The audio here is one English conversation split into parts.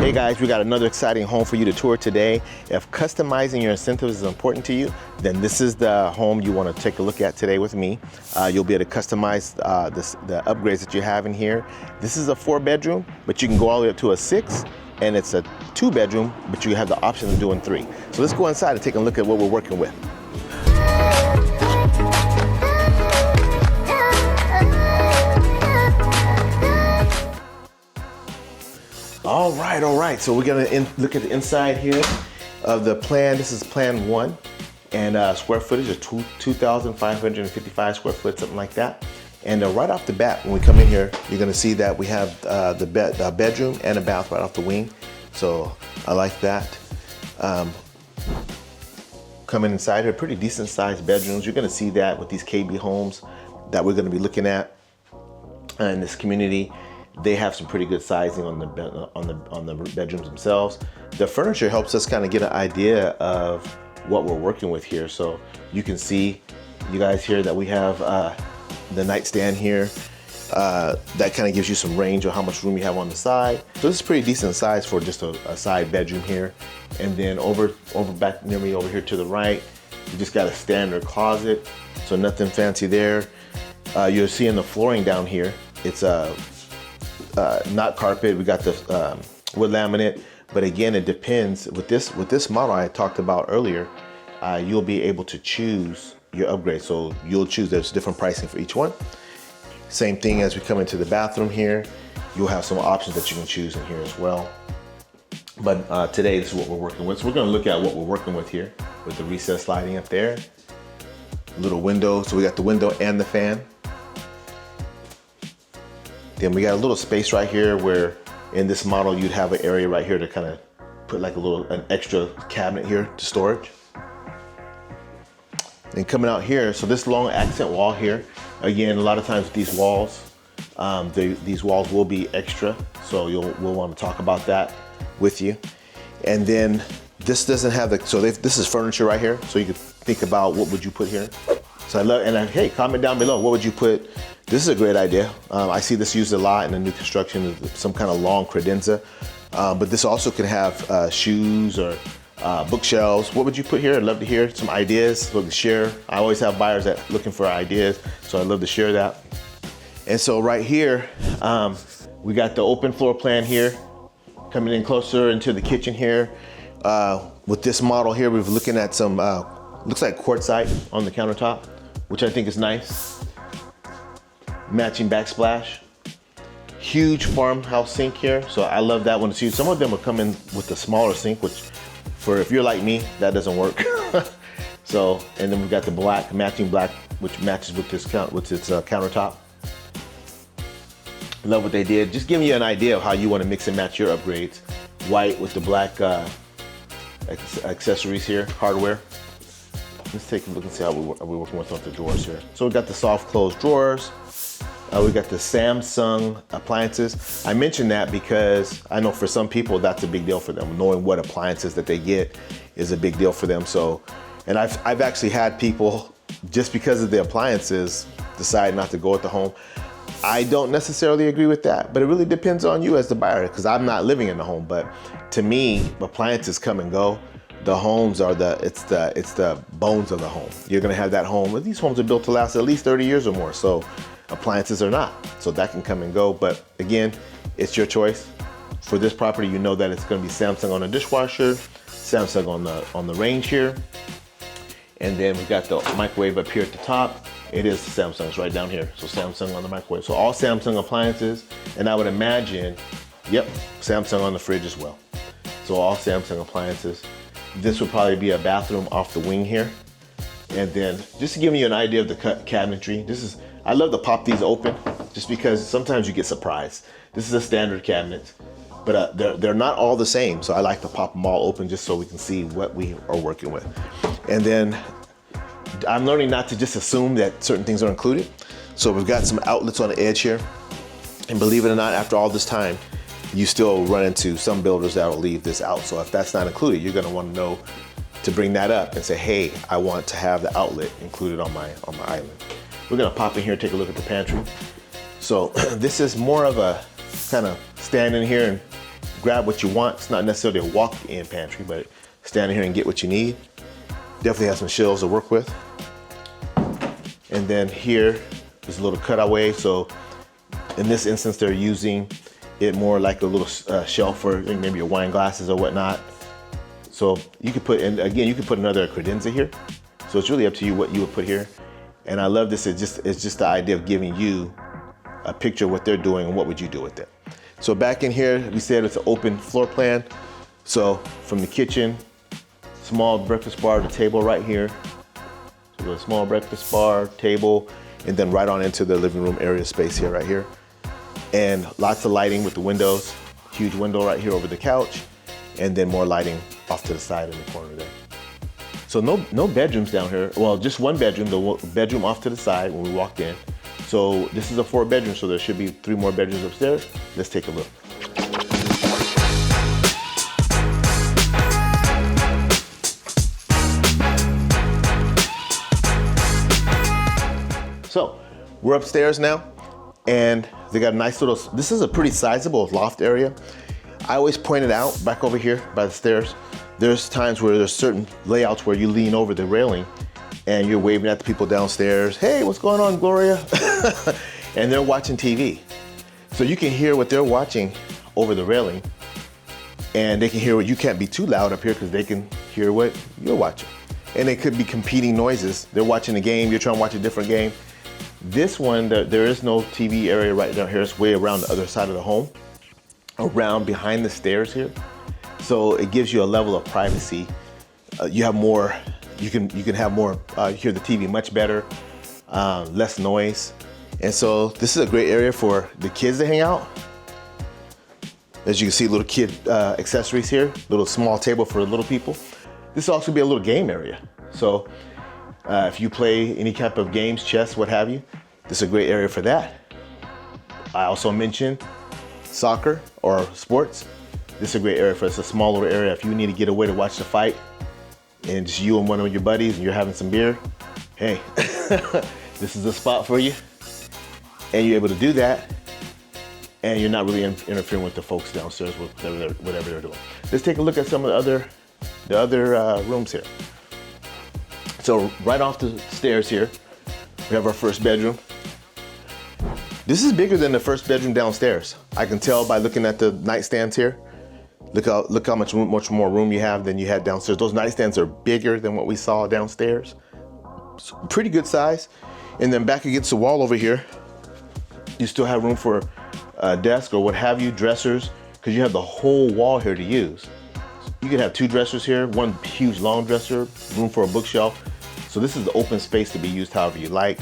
Hey guys, we got another exciting home for you to tour today. If customizing your incentives is important to you, then this is the home you want to take a look at today with me. You'll be able to customize the upgrades that you have in here. This is a 4-bedroom, but you can go all the way up to a 6, and it's a 2-bedroom, but you have the option of doing 3. So let's go inside and take a look at what we're working with. All right. So we're gonna look at the inside here of the plan. This is plan 1, and square footage of 2,555 square foot, something like that. And right off the bat, when we come in here, you're gonna see that we have the bedroom and a bath right off the wing. So I like that. Coming inside here, pretty decent sized bedrooms. You're gonna see that with these KB homes that we're gonna be looking at in this community. They have some pretty good sizing on the bedrooms themselves. The furniture helps us kind of get an idea of what we're working with here. So you can see, you guys here, that we have the nightstand here. That kind of gives you some range of how much room you have on the side. So this is pretty decent size for just a side bedroom here. And then over back near me over here to the right, you just got a standard closet. So nothing fancy there. You'll see in the flooring down here, it's not carpet. We got the wood laminate, but again, it depends. With this model I talked about earlier, you'll be able to choose your upgrade. So you'll choose, there's different pricing for each one. Same thing as we come into the bathroom here, you'll have some options that you can choose in here as well. But today, this is what we're working with. So we're gonna look at what we're working with here with the recessed lighting up there. Little window, so we got the window and the fan. Then we got a little space right here where in this model you'd have an area right here to kind of put like an extra cabinet here to storage. And coming out here, so this long accent wall here, again, a lot of times with these walls, these walls will be extra, so we'll want to talk about that with you. And then this doesn't have this is furniture right here, so you could think about what would you put here. So I love, and hey, comment down below, what would you put? This is a great idea. I see this used a lot in the new construction, some kind of long credenza. But this also could have shoes or bookshelves. What would you put here? I'd love to hear some ideas, love to share. I always have buyers that looking for ideas, so I'd love to share that. And so right here, we got the open floor plan here, coming in closer into the kitchen here. With this model here, we're looking at some, looks like quartzite on the countertop, which I think is nice. Matching backsplash. Huge farmhouse sink here, so I love that one too. Some of them will come in with the smaller sink, which if you're like me, that doesn't work. So, and then we've got the matching black, which matches with its countertop. Love what they did. Just giving you an idea of how you want to mix and match your upgrades. White with the black accessories here, hardware. Let's take a look and see how we're working with the drawers here. So we got the soft close drawers. We got the Samsung appliances. I mentioned that because I know for some people that's a big deal for them. Knowing what appliances that they get is a big deal for them. So, and I've actually had people, just because of the appliances, decide not to go with the home. I don't necessarily agree with that, but it really depends on you as the buyer, because I'm not living in the home. But to me, appliances come and go. The homes are it's the bones of the home. You're gonna have that home. These homes are built to last at least 30 years or more. So appliances are not. So that can come and go. But again, it's your choice. For this property, you know that it's gonna be Samsung on the dishwasher, Samsung on the range here. And then we got the microwave up here at the top. It is the Samsung's right down here. So Samsung on the microwave. So all Samsung appliances, and I would imagine, yep, Samsung on the fridge as well. So all Samsung appliances. This would probably be a bathroom off the wing here. And then just to give you an idea of the cabinetry, I love to pop these open just because sometimes you get surprised. This is a standard cabinet, but they're not all the same. So I like to pop them all open just so we can see what we are working with. And then I'm learning not to just assume that certain things are included. So we've got some outlets on the edge here. And believe it or not, after all this time, you still run into some builders that will leave this out. So if that's not included, you're gonna want to know to bring that up and say, hey, I want to have the outlet included on my island. We're gonna pop in here and take a look at the pantry. So this is more of a kind of stand in here and grab what you want. It's not necessarily a walk-in pantry, but stand in here and get what you need. Definitely has some shelves to work with. And then here is a little cutaway. So in this instance, they're using it more like a little shelf for maybe your wine glasses or whatnot. So you could put in, again, you could put another credenza here. So it's really up to you what you would put here. And I love this, it's just the idea of giving you a picture of what they're doing and what would you do with it. So back in here, we said it's an open floor plan. So from the kitchen, small breakfast bar to table right here. So a small breakfast bar, table, and then right on into the living room area space here, right here. And lots of lighting with the windows, huge window right here over the couch, and then more lighting off to the side in the corner there. So no bedrooms down here. Well, just one bedroom, the bedroom off to the side when we walked in. So this is a 4-bedroom, so there should be 3 more bedrooms upstairs. Let's take a look. So we're upstairs now, and they got a nice little, this is a pretty sizable loft area. I always point it out back over here by the stairs. There's times where there's certain layouts where you lean over the railing and you're waving at the people downstairs. Hey, what's going on, Gloria? And they're watching TV. So you can hear what they're watching over the railing, and they can hear what, you can't be too loud up here because they can hear what you're watching. And it could be competing noises. They're watching a game, you're trying to watch a different game. This one, there is no TV area right down here. It's way around the other side of the home, around behind the stairs here. So it gives you a level of privacy. You have more, you can have more, hear the TV much better, less noise. And so this is a great area for the kids to hang out. As you can see, little kid accessories here, little small table for the little people. This will also be a little game area. So if you play any type of games, chess, what have you, this is a great area for that. I also mentioned soccer or sports. This is a great area for us, a small little area. If you need to get away to watch the fight and just you and one of your buddies and you're having some beer, hey, this is the spot for you. And you're able to do that, and you're not really interfering with the folks downstairs with whatever they're doing. Let's take a look at some of the other rooms here. So right off the stairs here, we have our first bedroom. This is bigger than the first bedroom downstairs. I can tell by looking at the nightstands here. Look how much more room you have than you had downstairs. Those nightstands are bigger than what we saw downstairs. So pretty good size. And then back against the wall over here, you still have room for a desk or what have you, dressers, because you have the whole wall here to use. You could have 2 dressers here, one huge long dresser, room for a bookshelf. So this is the open space to be used however you like.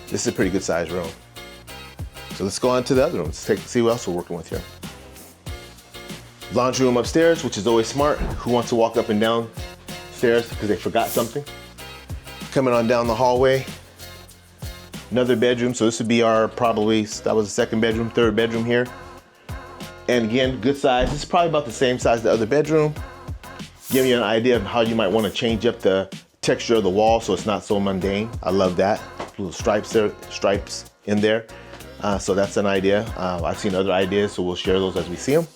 This is a pretty good sized room. So let's go on to the other rooms. See what else we're working with here. Laundry room upstairs, which is always smart. Who wants to walk up and down stairs because they forgot something? Coming on down the hallway, another bedroom. So this would be our probably, that was the 2nd bedroom, 3rd bedroom here. And again, good size. This is probably about the same size as the other bedroom. Giving you an idea of how you might want to change up the texture of the wall so it's not so mundane. I love that. Little stripes there, stripes in there. So that's an idea. I've seen other ideas, so we'll share those as we see them.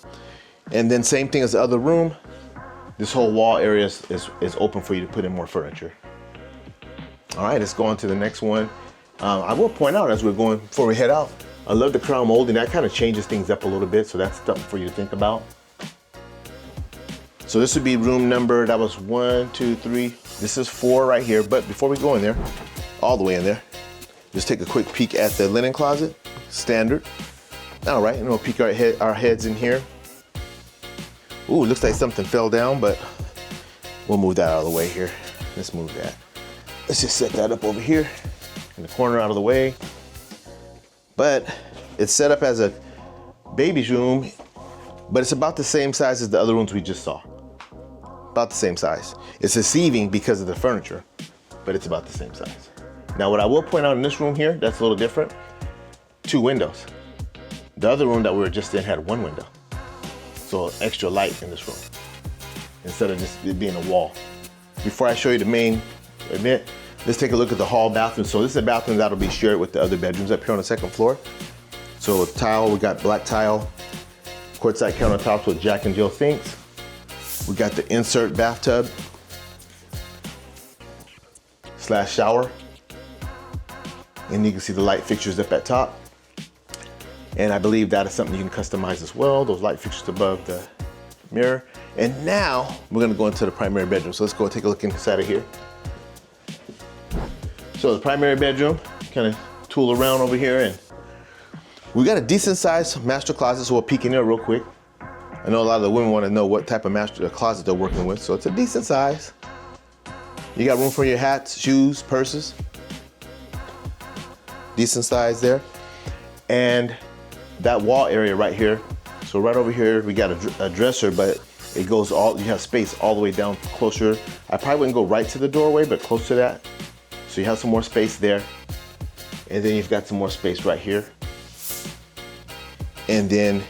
And then same thing as the other room. This whole wall area is open for you to put in more furniture. All right, let's go on to the next one. I will point out as we're going, before we head out, I love the crown molding. That kind of changes things up a little bit, so that's something for you to think about. So this would be room number, that was 1, 2, 3. This is 4 right here, but before we go in there, all the way in there, just take a quick peek at the linen closet, standard. All right, and we'll peek our heads in here. Ooh, looks like something fell down, but we'll move that out of the way here. Let's move that. Let's just set that up over here in the corner out of the way. But it's set up as a baby's room, but it's about the same size as the other rooms we just saw. About the same size. It's deceiving because of the furniture, but it's about the same size. Now, what I will point out in this room here, that's a little different, 2 windows. The other room that we were just in had 1 window. So extra light in this room, instead of just it being a wall. Before I show you the main event, let's take a look at the hall bathroom. So this is a bathroom that'll be shared with the other bedrooms up here on the 2nd floor. So tile, we got black tile. Of quartzite countertops with Jack and Jill sinks. We got the insert bathtub / shower. And you can see the light fixtures up at top. And I believe that is something you can customize as well, those light fixtures above the mirror. And now we're gonna go into the primary bedroom. So let's go take a look inside of here. So the primary bedroom, kind of tool around over here, and we got a decent sized master closet, so we'll peek in there real quick. I know a lot of the women wanna know what type of master closet they're working with, so it's a decent size. You got room for your hats, shoes, purses. Decent size there. And that wall area right here, so right over here we got a dresser, but it goes all, you have space all the way down closer. I probably wouldn't go right to the doorway, but close to that. So you have some more space there. And then you've got some more space right here. And then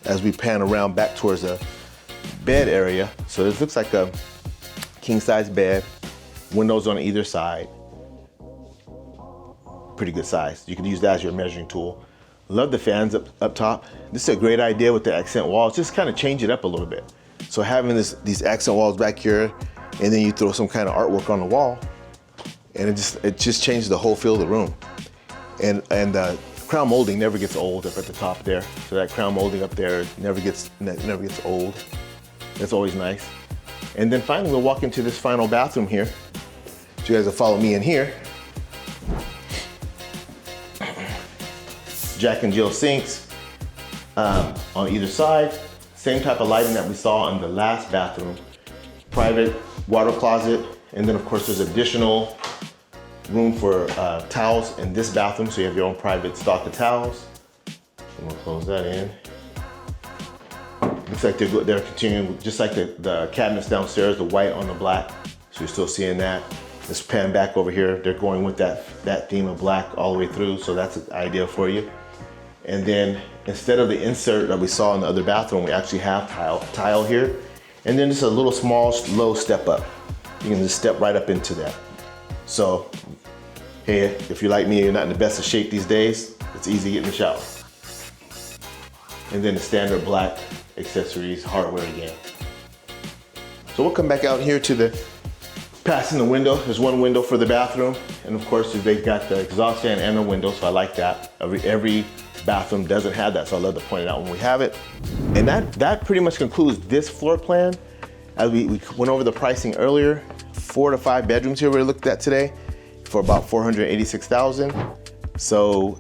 as we pan around back towards the bed area, so this looks like a king size bed, windows on either side. Pretty good size. You can use that as your measuring tool. Love the fans up top. This is a great idea with the accent walls. Just kind of change it up a little bit. So having these accent walls back here, and then you throw some kind of artwork on the wall, and it just changes the whole feel of the room. And crown molding never gets old up at the top there. So that crown molding up there never gets old. That's always nice. And then finally we'll walk into this final bathroom here. So you guys will follow me in here. Jack and Jill sinks on either side. Same type of lighting that we saw in the last bathroom. Private water closet, and then of course there's additional room for towels in this bathroom, so you have your own private stock of towels. So we'll close that in. Looks like they're continuing, just like the cabinets downstairs, the white on the black. So you're still seeing that. Let's pan back over here. They're going with that theme of black all the way through, so that's an idea for you. And then instead of the insert that we saw in the other bathroom, we actually have tile here. And then just a little small, low step up. You can just step right up into that. So, hey, if you're like me, you're not in the best of shape these days, it's easy to get in the shower. And then the standard black accessories, hardware again. So we'll come back out here to the passing the window. There's one window for the bathroom. And of course, they've got the exhaust fan and a window, so I like that. Every bathroom doesn't have that, so I love to point it out when we have it. And that pretty much concludes this floor plan. As we went over the pricing earlier, 4 to 5 bedrooms here we looked at today for about $486,000. So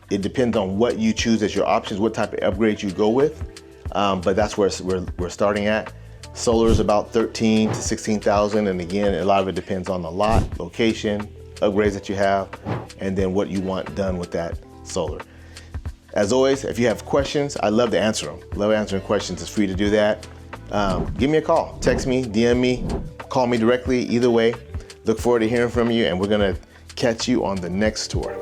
it depends on what you choose as your options, what type of upgrades you go with. But that's where we're starting at. Solar is about $13,000 to $16,000, and again, a lot of it depends on the lot, location, upgrades that you have, and then what you want done with that solar. As always, if you have questions, I love to answer them. Love answering questions. It's free to do that. Give me a call, text me, DM me, call me directly. Either way, look forward to hearing from you, and we're gonna catch you on the next tour.